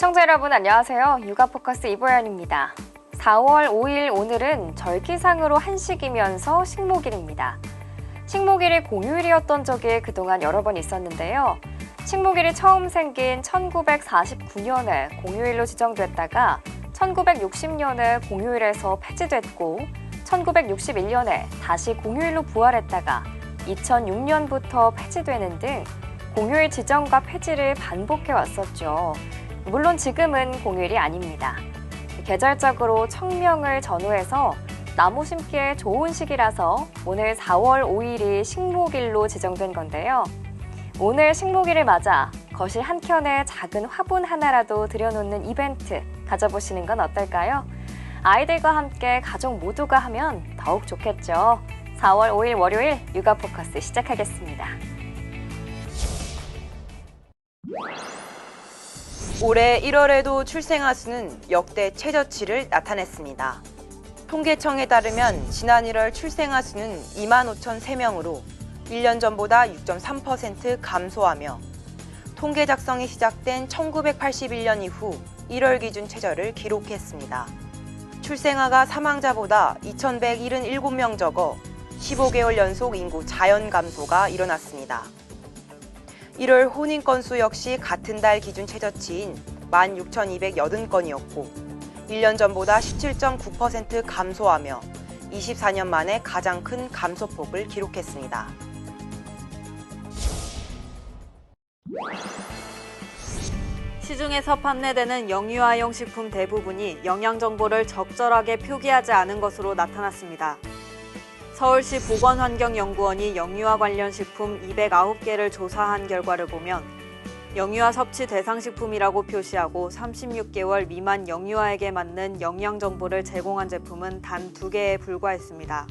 시청자 여러분 안녕하세요. 육아포커스 이보연입니다. 4월 5일 오늘은 절기상으로 한식이면서 식목일입니다. 식목일이 공휴일이었던 적이 그동안 여러 번 있었는데요. 식목일이 처음 생긴 1949년에 공휴일로 지정됐다가 1960년에 공휴일에서 폐지됐고 1961년에 다시 공휴일로 부활했다가 2006년부터 폐지되는 등 공휴일 지정과 폐지를 반복해 왔었죠. 물론 지금은 공휴일이 아닙니다. 계절적으로 청명을 전후해서 나무 심기에 좋은 시기라서 오늘 4월 5일이 식목일로 지정된 건데요. 오늘 식목일을 맞아 거실 한켠에 작은 화분 하나라도 들여놓는 이벤트 가져보시는 건 어떨까요? 아이들과 함께 가족 모두가 하면 더욱 좋겠죠. 4월 5일 월요일 육아포커스 시작하겠습니다. 올해 1월에도 출생아 수는 역대 최저치를 나타냈습니다. 통계청에 따르면 지난 1월 출생아 수는 25,003명으로 1년 전보다 6.3% 감소하며 통계 작성이 시작된 1981년 이후 1월 기준 최저를 기록했습니다. 출생아가 사망자보다 2,177명 적어 15개월 연속 인구 자연 감소가 일어났습니다. 1월 혼인 건수 역시 같은 달 기준 최저치인 16,280건이었고 1년 전보다 17.9% 감소하며 24년 만에 가장 큰 감소폭을 기록했습니다. 시중에서 판매되는 영유아용 식품 대부분이 영양 정보를 적절하게 표기하지 않은 것으로 나타났습니다. 서울시 보건환경연구원이 영유아 관련 식품 209개를 조사한 결과를 보면 영유아 섭취 대상 식품이라고 표시하고 36개월 미만 영유아에게 맞는 영양 정보를 제공한 제품은 단 2개에 불과했습니다.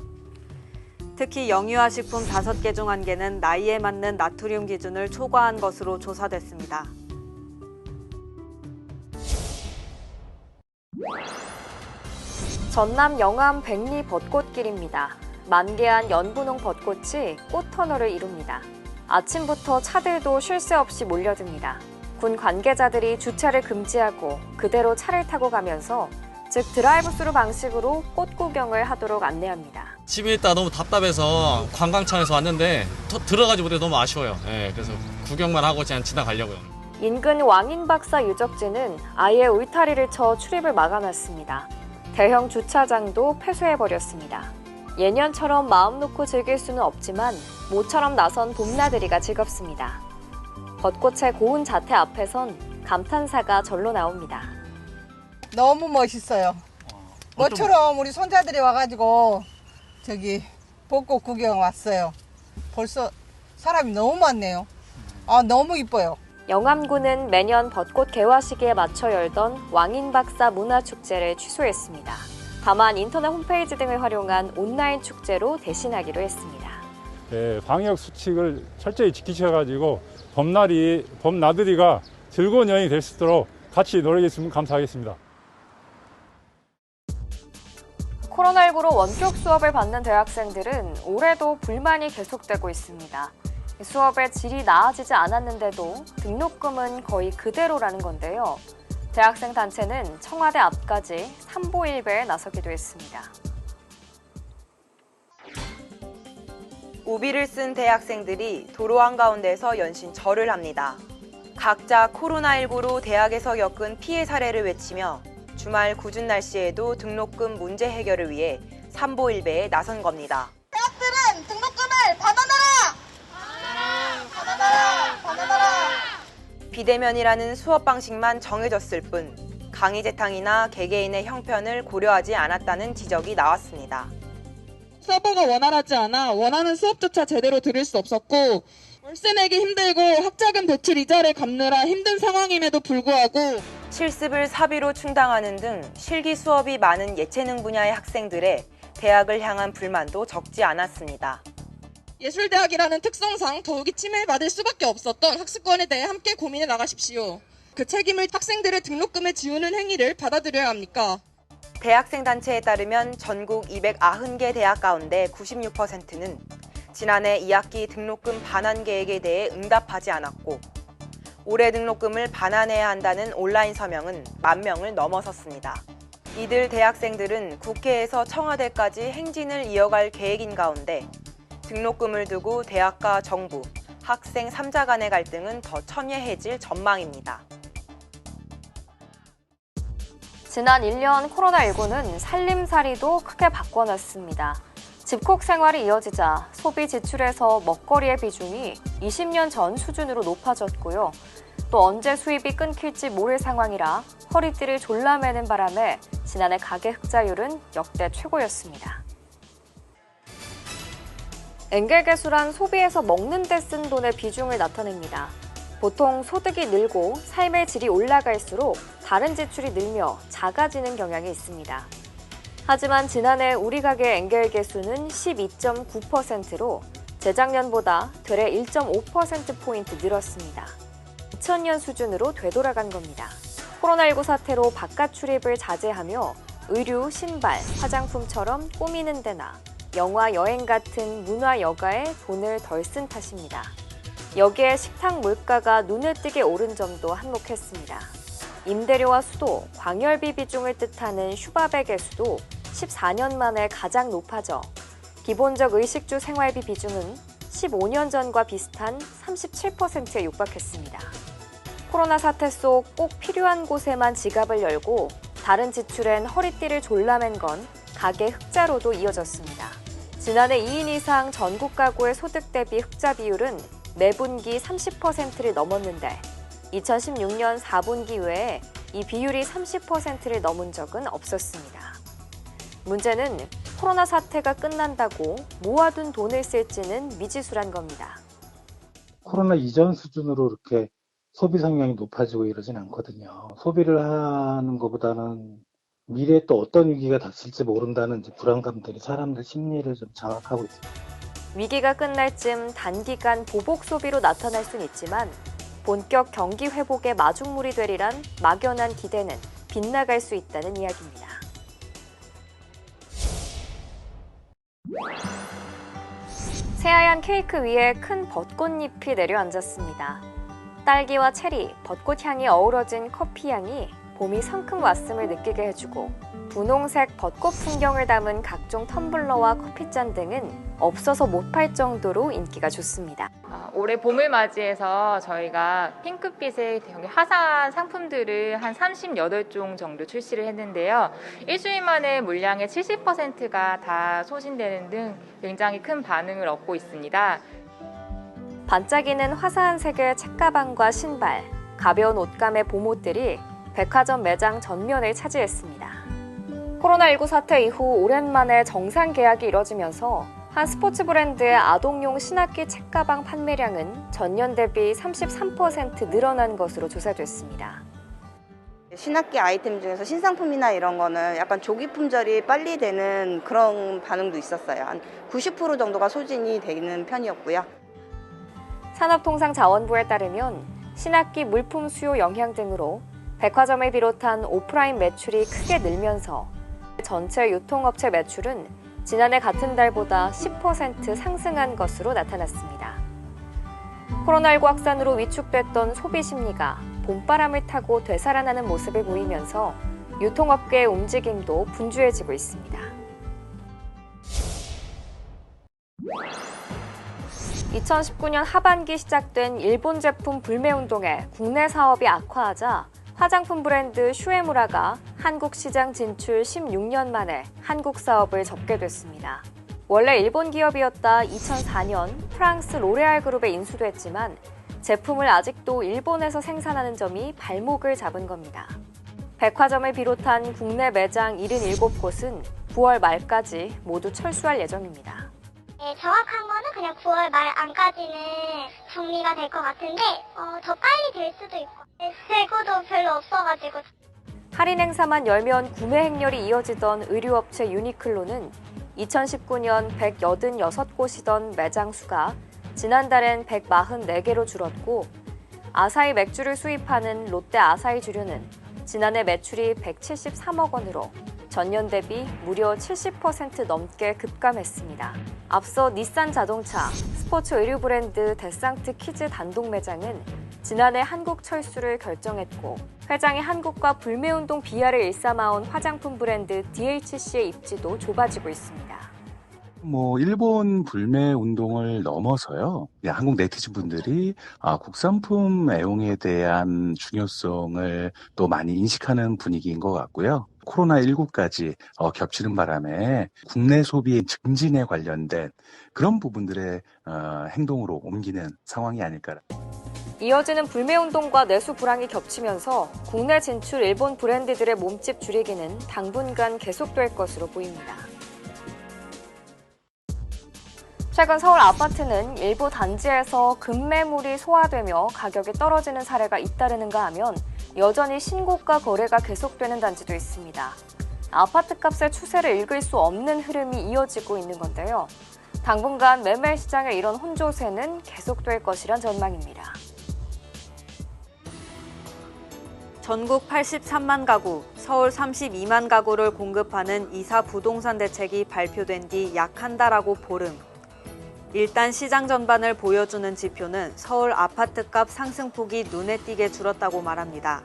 특히 영유아 식품 5개 중 1개는 나이에 맞는 나트륨 기준을 초과한 것으로 조사됐습니다. 전남 영암 백리 벚꽃길입니다. 만개한 연분홍 벚꽃이 꽃터널을 이룹니다. 아침부터 차들도 쉴 새 없이 몰려듭니다. 군 관계자들이 주차를 금지하고 그대로 차를 타고 가면서 즉 드라이브스루 방식으로 꽃 구경을 하도록 안내합니다. 집에 있다 너무 답답해서 관광차에서 왔는데 들어가지 못해 너무 아쉬워요. 그래서 구경만 하고 그냥 지나가려고요. 인근 왕인박사 유적지는 아예 울타리를 쳐 출입을 막아놨습니다. 대형 주차장도 폐쇄해버렸습니다. 예년처럼 마음 놓고 즐길 수는 없지만 모처럼 나선 봄나들이가 즐겁습니다. 벚꽃의 고운 자태 앞에선 감탄사가 절로 나옵니다. 너무 멋있어요. 모처럼 우리 손자들이 와가지고 저기 벚꽃 구경 왔어요. 벌써 사람이 너무 많네요. 너무 이뻐요. 영암군은 매년 벚꽃 개화 시기에 맞춰 열던 왕인박사 문화축제를 취소했습니다. 다만 인터넷 홈페이지 등을 활용한 온라인 축제로 대신하기로 했습니다. 방역 수칙을 철저히 지키셔가지고 봄나들이가 즐거운 여행이 될 수 있도록 같이 노력해주시면 감사하겠습니다. 코로나19로 원격 수업을 받는 대학생들은 올해도 불만이 계속되고 있습니다. 수업의 질이 나아지지 않았는데도 등록금은 거의 그대로라는 건데요. 대학생 단체는 청와대 앞까지 삼보일배에 나서기도 했습니다. 우비를 쓴 대학생들이 도로 한가운데서 연신 절을 합니다. 각자 코로나19로 대학에서 겪은 피해 사례를 외치며 주말 궂은 날씨에도 등록금 문제 해결을 위해 삼보일배에 나선 겁니다. 대학들은 등록금을 받아놔라! 받아놔라! 비대면이라는 수업 방식만 정해졌을 뿐 강의 재탕이나 개개인의 형편을 고려하지 않았다는 지적이 나왔습니다. 서버가 원활하지 않아 원하는 수업조차 제대로 들을 수 없었고 월세 내기 힘들고 학자금 대출 이자를 갚느라 힘든 상황임에도 불구하고 실습을 사비로 충당하는 등 실기 수업이 많은 예체능 분야의 학생들의 대학을 향한 불만도 적지 않았습니다. 예술대학이라는 특성상 더욱이 침해받을 수밖에 없었던 학습권에 대해 함께 고민해 나가십시오. 그 책임을 학생들의 등록금을 지우는 행위를 받아들여야 합니까? 대학생 단체에 따르면 전국 290개 대학 가운데 96%는 지난해 2학기 등록금 반환 계획에 대해 응답하지 않았고 올해 등록금을 반환해야 한다는 온라인 서명은 10,000명을 넘어섰습니다. 이들 대학생들은 국회에서 청와대까지 행진을 이어갈 계획인 가운데 등록금을 두고 대학과 정부, 학생 3자 간의 갈등은 더 첨예해질 전망입니다. 지난 1년 코로나19는 살림살이도 크게 바꿔놨습니다. 집콕 생활이 이어지자 소비 지출에서 먹거리의 비중이 20년 전 수준으로 높아졌고요. 또 언제 수입이 끊길지 모를 상황이라 허리띠를 졸라매는 바람에 지난해 가계 흑자율은 역대 최고였습니다. 엔겔계수란 소비에서 먹는 데 쓴 돈의 비중을 나타냅니다. 보통 소득이 늘고 삶의 질이 올라갈수록 다른 지출이 늘며 작아지는 경향이 있습니다. 하지만 지난해 우리 가게 엔겔계수는 12.9%로 재작년보다 되레 1.5%포인트 늘었습니다. 2000년 수준으로 되돌아간 겁니다. 코로나19 사태로 바깥 출입을 자제하며 의류, 신발, 화장품처럼 꾸미는 데나 영화, 여행 같은 문화 여가에 돈을 덜 쓴 탓입니다. 여기에 식탁 물가가 눈에 띄게 오른 점도 한몫했습니다. 임대료와 수도, 광열비 비중을 뜻하는 슈바베 계수도 14년 만에 가장 높아져 기본적 의식주 생활비 비중은 15년 전과 비슷한 37%에 육박했습니다. 코로나 사태 속 꼭 필요한 곳에만 지갑을 열고 다른 지출엔 허리띠를 졸라맨 건 가계 흑자로도 이어졌습니다. 지난해 2인 이상 전국 가구의 소득 대비 흑자 비율은 매분기 30%를 넘었는데 2016년 4분기 외에 이 비율이 30%를 넘은 적은 없었습니다. 문제는 코로나 사태가 끝난다고 모아둔 돈을 쓸지는 미지수란 겁니다. 코로나 이전 수준으로 이렇게 소비 성향이 높아지고 이러진 않거든요. 소비를 하는 것보다는 미래에 또 어떤 위기가 닥칠지 모른다는 이제 불안감들이 사람들 심리를 좀 장악하고 있습니다. 위기가 끝날 쯤 단기간 보복 소비로 나타날 순 있지만 본격 경기 회복의 마중물이 되리란 막연한 기대는 빗나갈 수 있다는 이야기입니다. 새하얀 케이크 위에 큰 벚꽃잎이 내려앉았습니다. 딸기와 체리, 벚꽃 향이 어우러진 커피 향이 봄이 성큼 왔음을 느끼게 해주고 분홍색 벚꽃 풍경을 담은 각종 텀블러와 커피잔 등은 없어서 못 팔 정도로 인기가 좋습니다. 올해 봄을 맞이해서 저희가 핑크빛의 화사한 상품들을 한 38종 정도 출시를 했는데요. 일주일 만에 물량의 70%가 다 소진되는 등 굉장히 큰 반응을 얻고 있습니다. 반짝이는 화사한 색의 책가방과 신발, 가벼운 옷감의 봄옷들이 백화점 매장 전면을 차지했습니다. 코로나19 사태 이후 오랜만에 정상 개학이 이뤄지면서 한 스포츠 브랜드의 아동용 신학기 책가방 판매량은 전년 대비 33% 늘어난 것으로 조사됐습니다. 신학기 아이템 중에서 신상품이나 이런 거는 약간 조기 품절이 빨리 되는 그런 반응도 있었어요. 한 90% 정도가 소진이 되는 편이었고요. 산업통상자원부에 따르면 신학기 물품 수요 영향 등으로 백화점을 비롯한 오프라인 매출이 크게 늘면서 전체 유통업체 매출은 지난해 같은 달보다 10% 상승한 것으로 나타났습니다. 코로나19 확산으로 위축됐던 소비 심리가 봄바람을 타고 되살아나는 모습을 보이면서 유통업계의 움직임도 분주해지고 있습니다. 2019년 하반기 시작된 일본 제품 불매운동에 국내 사업이 악화하자 화장품 브랜드 슈에무라가 한국 시장 진출 16년 만에 한국 사업을 접게 됐습니다. 원래 일본 기업이었다 2004년 프랑스 로레알 그룹에 인수됐지만 제품을 아직도 일본에서 생산하는 점이 발목을 잡은 겁니다. 백화점을 비롯한 국내 매장 77곳은 9월 말까지 모두 철수할 예정입니다. 네, 정확한 거는 그냥 9월 말 안까지는 정리가 될 것 같은데 더 빨리 될 수도 있고 재고도 별로 없어가지고. 할인 행사만 열면 구매 행렬이 이어지던 의류업체 유니클로는 2019년 186곳이던 매장 수가 지난달엔 144개로 줄었고 아사히 맥주를 수입하는 롯데 아사히 주류는 지난해 매출이 173억 원으로 전년 대비 무려 70% 넘게 급감했습니다. 앞서 닛산 자동차, 스포츠 의류 브랜드 데상트 키즈 단독 매장은 지난해 한국 철수를 결정했고 회장이 한국과 불매운동 비하를 일삼아온 화장품 브랜드 DHC의 입지도 좁아지고 있습니다. 일본 불매 운동을 넘어서요. 한국 네티즌 분들이 국산품 애용에 대한 중요성을 또 많이 인식하는 분위기인 것 같고요. 코로나19까지 겹치는 바람에 국내 소비 증진에 관련된 그런 부분들의 행동으로 옮기는 상황이 아닐까. 이어지는 불매운동과 내수 불황이 겹치면서 국내 진출 일본 브랜드들의 몸집 줄이기는 당분간 계속될 것으로 보입니다. 최근 서울 아파트는 일부 단지에서 급매물이 소화되며 가격이 떨어지는 사례가 잇따르는가 하면 여전히 신고가 거래가 계속되는 단지도 있습니다. 아파트값의 추세를 읽을 수 없는 흐름이 이어지고 있는 건데요. 당분간 매매 시장의 이런 혼조세는 계속될 것이란 전망입니다. 전국 83만 가구, 서울 32만 가구를 공급하는 이사 부동산 대책이 발표된 뒤 약 한 달하고 보름. 일단 시장 전반을 보여주는 지표는 서울 아파트값 상승폭이 눈에 띄게 줄었다고 말합니다.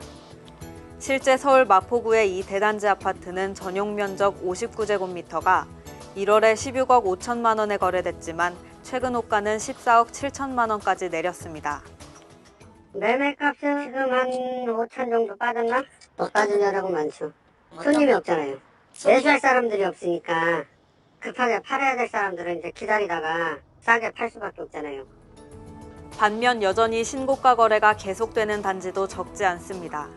실제 서울 마포구의 이 대단지 아파트는 전용 면적 59제곱미터가 1월에 16억 5천만 원에 거래됐지만 최근 호가는 14억 7천만 원까지 내렸습니다. 매매값은 지금 한 5천 정도 빠졌나? 더 빠지느라고 많죠. 손님이 없잖아요. 매수할 사람들이 없으니까 급하게 팔아야 될 사람들은 이제 기다리다가 싸게 팔 수밖에 없잖아요. 반면 여전히 신고가 거래가 계속되는 단지도 적지 않습니다.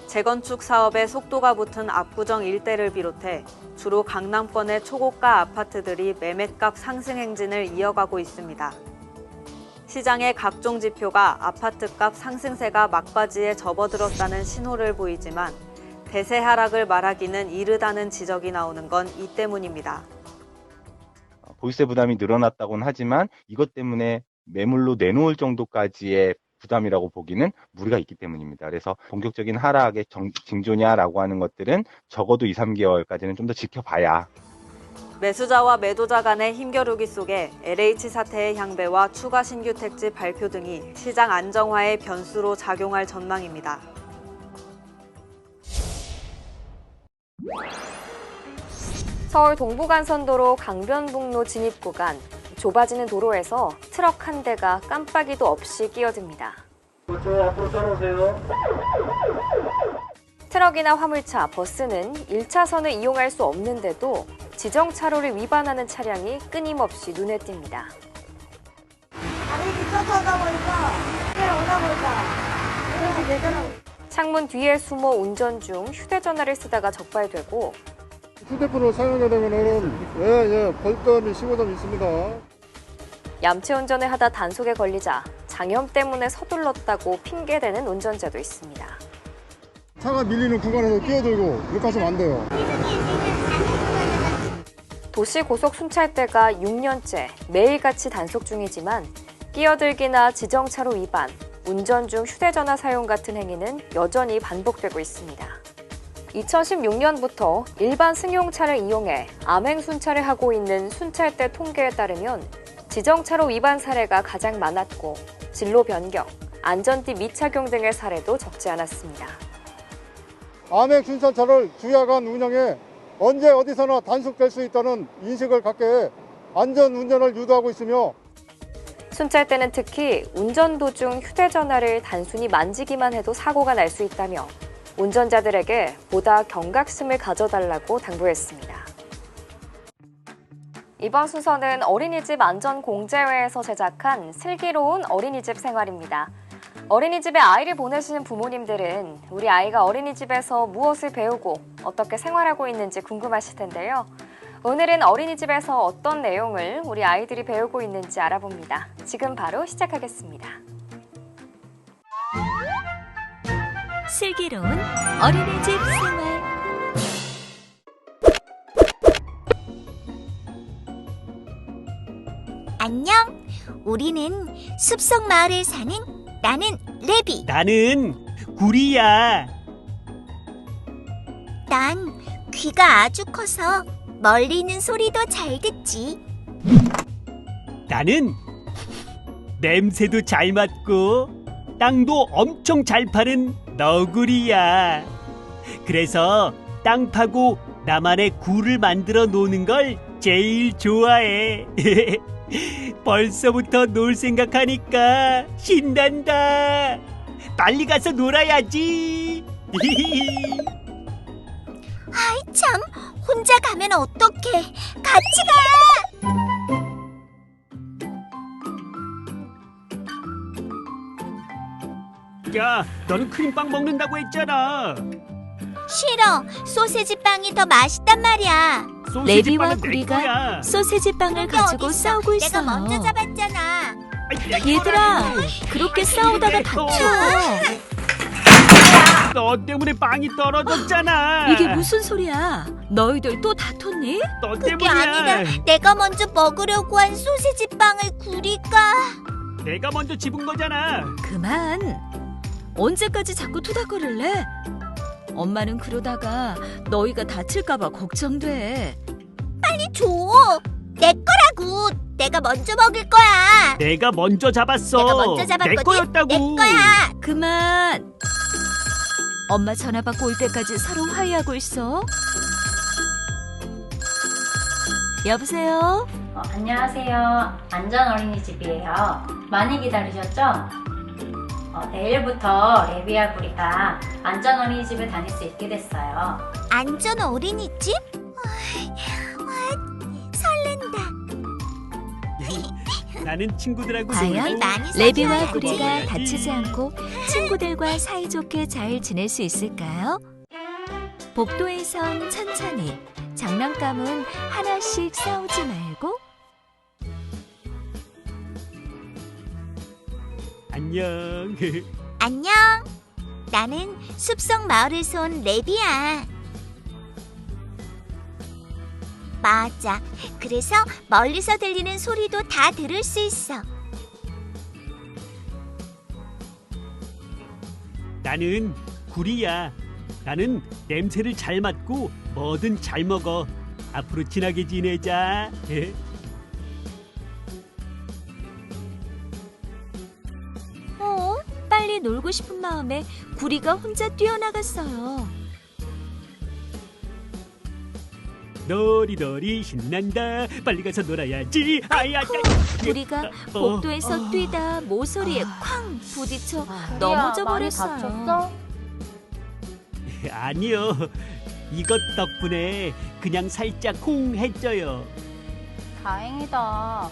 재건축 사업에 속도가 붙은 압구정 일대를 비롯해 주로 강남권의 초고가 아파트들이 매매값 상승 행진을 이어가고 있습니다. 시장의 각종 지표가 아파트값 상승세가 막바지에 접어들었다는 신호를 보이지만 대세 하락을 말하기는 이르다는 지적이 나오는 건 이 때문입니다. 보유세 부담이 늘어났다고는 하지만 이것 때문에 매물로 내놓을 정도까지의 부담이라고 보기는 무리가 있기 때문입니다. 그래서 본격적인 하락의 징조냐라고 하는 것들은 적어도 2, 3개월까지는 좀 더 지켜봐야. 매수자와 매도자 간의 힘겨루기 속에 LH 사태의 향배와 추가 신규 택지 발표 등이 시장 안정화의 변수로 작용할 전망입니다. 서울 동부간선도로 강변북로 진입 구간, 좁아지는 도로에서 트럭 한 대가 깜빡이도 없이 끼어듭니다. 앞으로 따라오세요. 트럭이나 화물차, 버스는 1차선을 이용할 수 없는데도 지정 차로를 위반하는 차량이 끊임없이 눈에 띕니다. 창문 뒤에 숨어 운전 중 휴대전화를 쓰다가 적발되고 휴대폰을 사용하게 되면 벌금이 15점 있습니다. 얌체 운전을 하다 단속에 걸리자 장염 때문에 서둘렀다고 핑계대는 운전자도 있습니다. 차가 밀리는 구간에서 끼어들고 이렇게 하시면 안 돼요. 도시고속순찰대가 6년째 매일같이 단속 중이지만 끼어들기나 지정차로 위반, 운전 중 휴대전화 사용 같은 행위는 여전히 반복되고 있습니다. 2016년부터 일반 승용차를 이용해 암행 순찰을 하고 있는 순찰대 통계에 따르면 지정차로 위반 사례가 가장 많았고 진로 변경, 안전띠 미착용 등의 사례도 적지 않았습니다. 암행 순찰차를 주야간 운영해 언제 어디서나 단속될 수 있다는 인식을 갖게 해 안전 운전을 유도하고 있으며 순찰대는 특히 운전 도중 휴대전화를 단순히 만지기만 해도 사고가 날 수 있다며 운전자들에게 보다 경각심을 가져달라고 당부했습니다. 이번 순서는 어린이집 안전공제회에서 제작한 슬기로운 어린이집 생활입니다. 어린이집에 아이를 보내시는 부모님들은 우리 아이가 어린이집에서 무엇을 배우고 어떻게 생활하고 있는지 궁금하실 텐데요. 오늘은 어린이집에서 어떤 내용을 우리 아이들이 배우고 있는지 알아봅니다. 지금 바로 시작하겠습니다. 슬기로운 어린이집 생활. 안녕. 우리는 숲속 마을에 사는 나는 레비. 나는 구리야. 난 귀가 아주 커서 멀리 있는 소리도 잘 듣지. 나는 냄새도 잘 맡고 땅도 엄청 잘 파는 너구리야. 그래서 땅 파고 나만의 굴을 만들어 노는 걸 제일 좋아해. 벌써부터 놀 생각하니까 신난다. 빨리 가서 놀아야지. 아이 참, 혼자 가면 어떡해. 같이 가. 야, 너는 크림빵 먹는다고 했잖아. 싫어. 소세지 빵이 더 맛있단 말이야. 레비와 구리가 소세지 빵을 가지고 싸우고 있어요. 내가 먼저 잡았잖아. 얘들아, 그렇게 싸우다가 다쳐. 너 때문에 빵이 떨어졌잖아. 이게 무슨 소리야? 너희들 또 다퉜니? 너 그게 때문이야. 아니라 내가 먼저 먹으려고 한 소세지 빵을 구리가. 내가 먼저 집은 거잖아. 그만. 언제까지 자꾸 투닥거릴래? 엄마는 그러다가 너희가 다칠까봐 걱정돼. 빨리 줘. 내 거라고. 내가 먼저 먹을 거야. 내가 먼저 잡았어. 내가 먼저 잡았거든. 내 거였다고. 내 거야. 그만. 엄마 전화 받고 올 때까지 서로 화해하고 있어. 여보세요? 안녕하세요. 안전어린이집이에요. 많이 기다리셨죠? 내일부터 레비와 구리가 안전어린이집에 다닐 수 있게 됐어요. 안전 어린이집? 설렌다. 나는 친구들하고 과연 많이 레비와 사줘야지. 구리가 다치지 않고 친구들과 사이좋게 잘 지낼 수 있을까요? 복도에선 천천히, 장난감은 하나씩 싸우지 말고. 안녕. 안녕. 나는 숲속 마을에서 온 레비야. 맞아. 그래서 멀리서 들리는 소리도 다 들을 수 있어. 나는 구리야. 나는 냄새를 잘 맡고 뭐든 잘 먹어. 앞으로 친하게 지내자. 빨리 놀고 싶은 마음에 구리가 혼자 뛰어나갔어요. 놀이놀이 신난다. 빨리 가서 놀아야지. 아야. 구리가 복도에서 뛰다 모서리에 쾅 부딪혀 넘어져 버렸어요. 아니요. 이것 덕분에 그냥 살짝 콩 했어요. 다행이다.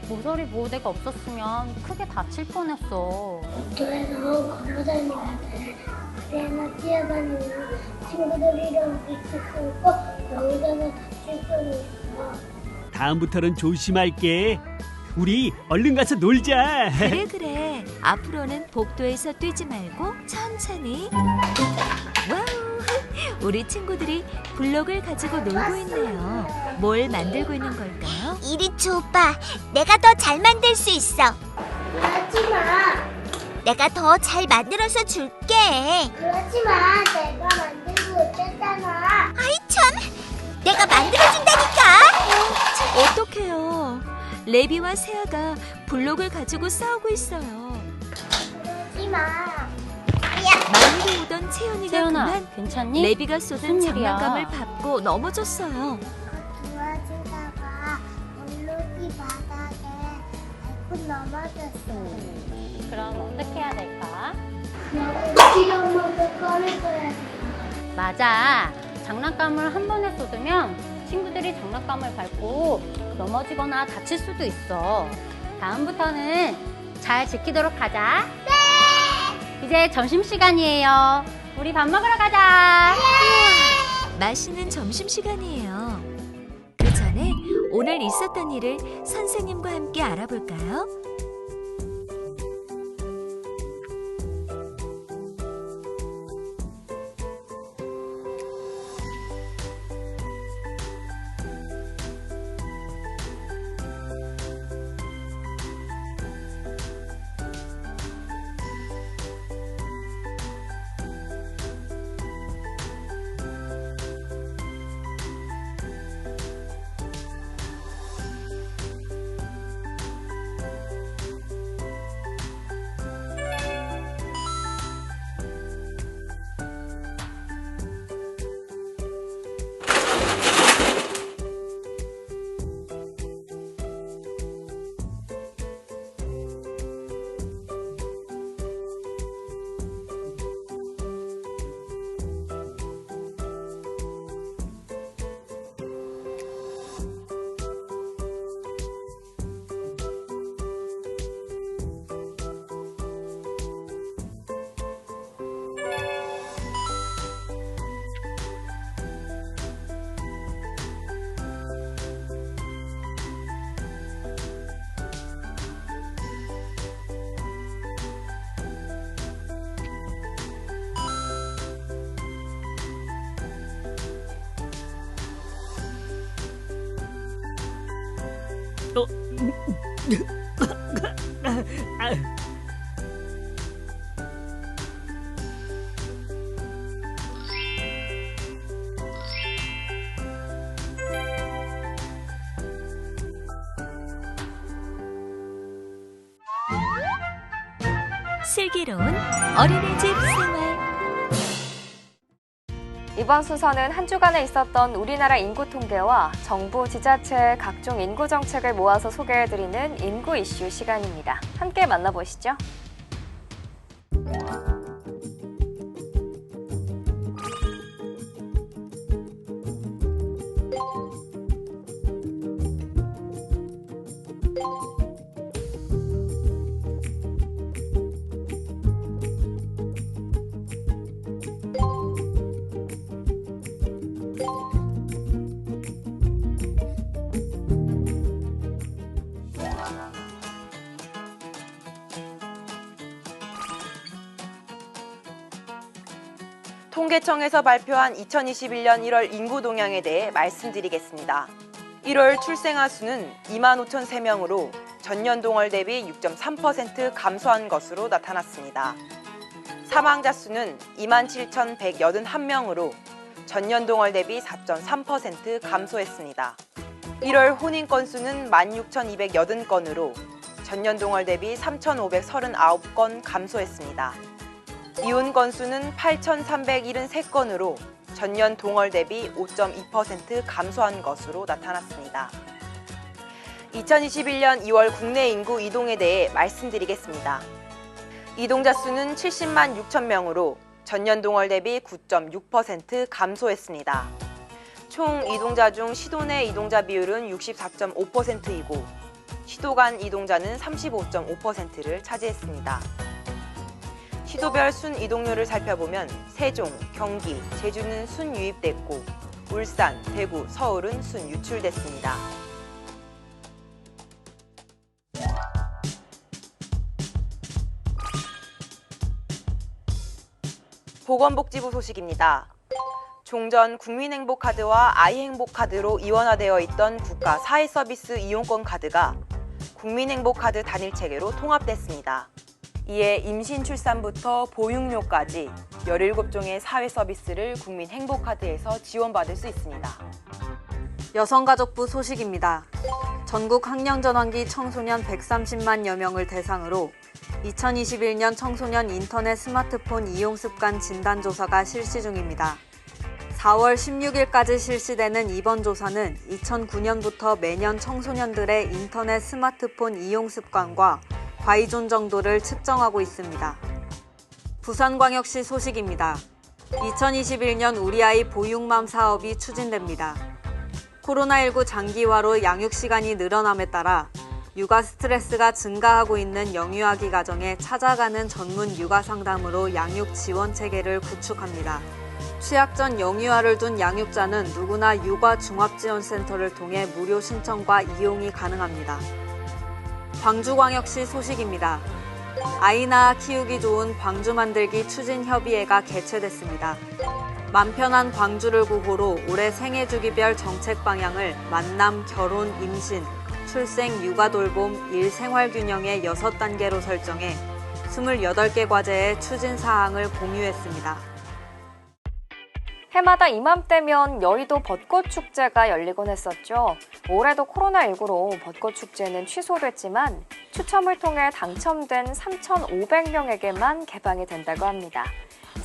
모서리 보호대가 없었으면 크게 다칠 뻔했어. 복도에서 걸어다니는데 그래나 뛰어다니는 친구들이랑 있을 수 있고 여기다가 다칠 수도 있어. 다음부터는 조심할게. 우리 얼른 가서 놀자. 그래. 앞으로는 복도에서 뛰지 말고 천천히. 와우, 우리 친구들이 블록을 가지고 놀고 있네요. 뭘 만들고 있는 걸까요? 이리 줘봐. 내가 더 잘 만들 수 있어. 그러지 마. 내가 더 잘 만들어서 줄게. 그러지 마. 내가 만들고 있잖아. 아이 참. 내가 만들어준다니까. 어떡해요. 레비와 세아가 블록을 가지고 싸우고 있어요. 그러지 마. 많이 오던 채연이가 채연아, 그만 괜찮니? 레비가 쏟은 무슨 일이야? 장난감을 밟고 넘어졌어요. 도와주다가 블록이 바닥에 밟고 넘어졌어. 그럼 어떻게 해야 될까? 실험목을 꺼내줘야 돼. 맞아. 장난감을 한 번에 쏟으면 친구들이 장난감을 밟고 넘어지거나 다칠 수도 있어. 다음부터는 잘 지키도록 하자. 네! 이제 점심시간이에요. 우리 밥 먹으러 가자. 맛있는 점심시간이에요. 그 전에 오늘 있었던 일을 선생님과 함께 알아볼까요? 슬기로운 어린이집 생활. 이번 순서는 한 주간에 있었던 우리나라 인구 통계와 정부, 지자체의 각종 인구 정책을 모아서 소개해드리는 인구 이슈 시간입니다. 함께 만나보시죠. 통계청에서 발표한 2021년 1월 인구 동향에 대해 말씀드리겠습니다. 1월 출생아 수는 25,003명으로 전년 동월 대비 6.3% 감소한 것으로 나타났습니다. 사망자 수는 27,181명으로 전년 동월 대비 4.3% 감소했습니다. 1월 혼인 건수는 16,280건으로 전년 동월 대비 3,539건 감소했습니다. 이혼 건수는 8,373건으로 전년 동월 대비 5.2% 감소한 것으로 나타났습니다. 2021년 2월 국내 인구 이동에 대해 말씀드리겠습니다. 이동자 수는 70만 6천 명으로 전년 동월 대비 9.6% 감소했습니다. 총 이동자 중 시도 내 이동자 비율은 64.5%이고 시도 간 이동자는 35.5%를 차지했습니다. 시도별 순 이동률을 살펴보면 세종, 경기, 제주는 순 유입됐고 울산, 대구, 서울은 순 유출됐습니다. 보건복지부 소식입니다. 종전 국민행복카드와 아이행복카드로 이원화되어 있던 국가 사회서비스 이용권 카드가 국민행복카드 단일체계로 통합됐습니다. 이에 임신 출산부터 보육료까지 17종의 사회서비스를 국민행복카드에서 지원받을 수 있습니다. 여성가족부 소식입니다. 전국 학령전환기 청소년 130만여 명을 대상으로 2021년 청소년 인터넷 스마트폰 이용 습관 진단조사가 실시 중입니다. 4월 16일까지 실시되는 이번 조사는 2009년부터 매년 청소년들의 인터넷 스마트폰 이용 습관과 과의존 정도를 측정하고 있습니다. 부산광역시 소식입니다. 2021년 우리 아이 보육맘 사업이 추진됩니다. 코로나19 장기화로 양육 시간이 늘어남에 따라 육아 스트레스가 증가하고 있는 영유아기 가정에 찾아가는 전문 육아 상담으로 양육 지원 체계를 구축합니다. 취약 전 영유아를 둔 양육자는 누구나 육아 종합지원센터를 통해 무료 신청과 이용이 가능합니다. 광주광역시 소식입니다. 아이 낳아 키우기 좋은 광주 만들기 추진협의회가 개최됐습니다. 맘 편한 광주를 구호로 올해 생애주기별 정책 방향을 만남, 결혼, 임신, 출생, 육아 돌봄, 일 생활균형의 6단계로 설정해 28개 과제의 추진 사항을 공유했습니다. 해마다 이맘때면 여의도 벚꽃축제가 열리곤 했었죠. 올해도 코로나19로 벚꽃축제는 취소됐지만 추첨을 통해 당첨된 3,500명에게만 개방이 된다고 합니다.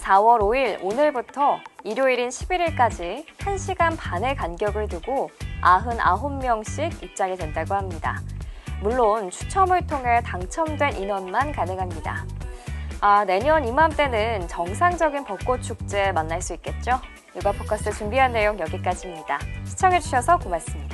4월 5일 오늘부터 일요일인 11일까지 1시간 반의 간격을 두고 99명씩 입장이 된다고 합니다. 물론 추첨을 통해 당첨된 인원만 가능합니다. 내년 이맘때는 정상적인 벚꽃축제 만날 수 있겠죠? 육아포커스 준비한 내용 여기까지입니다. 시청해주셔서 고맙습니다.